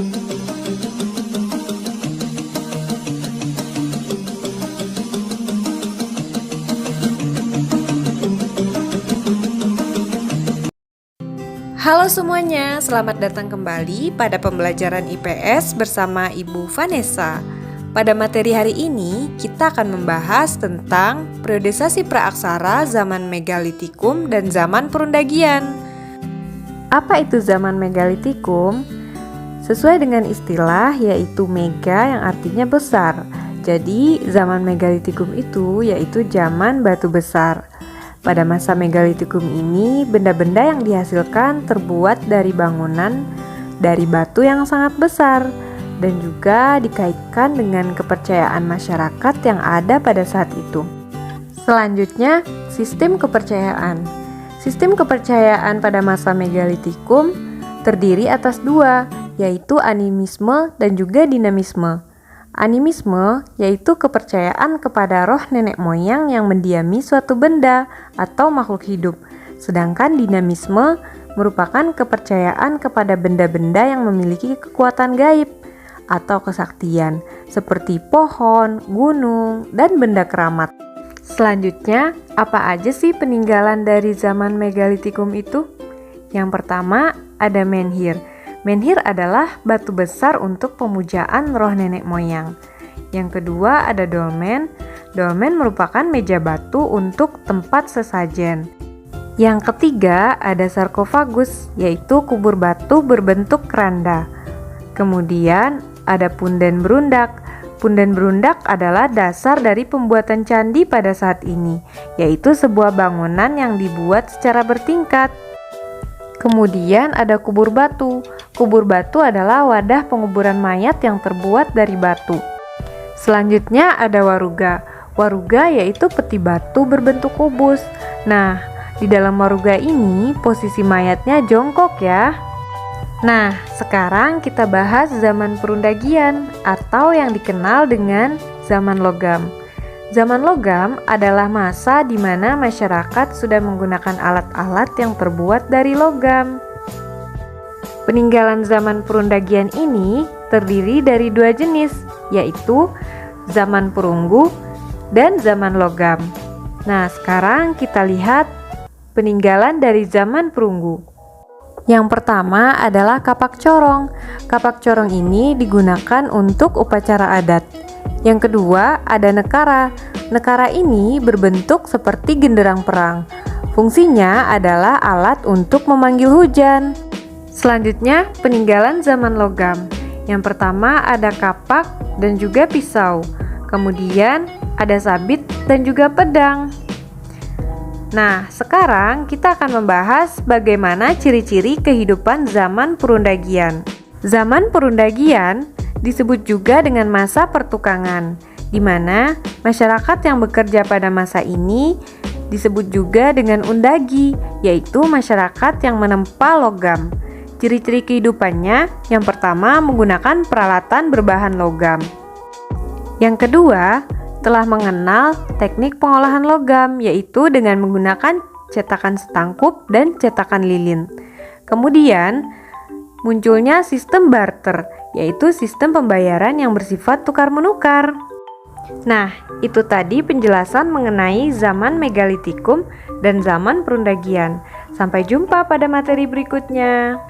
Halo semuanya, selamat datang kembali pada pembelajaran IPS bersama Ibu Vanessa. Pada materi hari ini, kita akan membahas tentang periodisasi praaksara zaman Megalitikum dan zaman Perundagian. Apa itu zaman Megalitikum? Sesuai dengan istilah, yaitu mega yang artinya besar. Jadi, zaman Megalitikum itu yaitu zaman batu besar. Pada masa Megalitikum ini, benda-benda yang dihasilkan terbuat dari bangunan dari batu yang sangat besar dan juga dikaitkan dengan kepercayaan masyarakat yang ada pada saat itu. Selanjutnya, sistem kepercayaan. Sistem kepercayaan pada masa Megalitikum terdiri atas dua, yaitu animisme dan juga dinamisme. Animisme yaitu kepercayaan kepada roh nenek moyang yang mendiami suatu benda atau makhluk hidup. Sedangkan dinamisme merupakan kepercayaan kepada benda-benda yang memiliki kekuatan gaib atau kesaktian seperti pohon, gunung, dan benda keramat. Selanjutnya, apa aja sih peninggalan dari zaman Megalitikum itu? Yang pertama ada menhir. Menhir adalah batu besar untuk pemujaan roh nenek moyang. Yang kedua ada dolmen. Dolmen merupakan meja batu untuk tempat sesajen. Yang ketiga ada sarkofagus, yaitu kubur batu berbentuk keranda. Kemudian ada punden berundak. Punden berundak adalah dasar dari pembuatan candi pada saat ini, yaitu sebuah bangunan yang dibuat secara bertingkat. Kemudian ada kubur batu. Kubur batu adalah wadah penguburan mayat yang terbuat dari batu. Selanjutnya ada waruga. Waruga yaitu peti batu berbentuk kubus. Nah, di dalam waruga ini posisi mayatnya jongkok ya. Nah, sekarang kita bahas zaman Perundagian atau yang dikenal dengan zaman logam. Zaman logam adalah masa di mana masyarakat sudah menggunakan alat-alat yang terbuat dari logam. Peninggalan zaman Perundagian ini terdiri dari dua jenis, yaitu zaman perunggu dan zaman logam. Nah, sekarang kita lihat peninggalan dari zaman perunggu. Yang pertama adalah kapak corong. Kapak corong ini digunakan untuk upacara adat. Yang kedua ada nekara. Nekara ini berbentuk seperti genderang perang. Fungsinya adalah alat untuk memanggil hujan. Selanjutnya peninggalan zaman logam. Yang pertama ada kapak dan juga pisau. Kemudian ada sabit dan juga pedang. Nah, sekarang kita akan membahas bagaimana ciri-ciri kehidupan zaman Perundagian. Zaman Perundagian disebut juga dengan masa pertukangan, di mana masyarakat yang bekerja pada masa ini disebut juga dengan undagi, yaitu masyarakat yang menempa logam. Ciri-ciri kehidupannya, yang pertama menggunakan peralatan berbahan logam. Yang kedua, telah mengenal teknik pengolahan logam, yaitu dengan menggunakan cetakan setangkup dan cetakan lilin. Kemudian, munculnya sistem barter, yaitu sistem pembayaran yang bersifat tukar-menukar. Nah, itu tadi penjelasan mengenai zaman Megalitikum dan zaman Perundagian. Sampai jumpa pada materi berikutnya.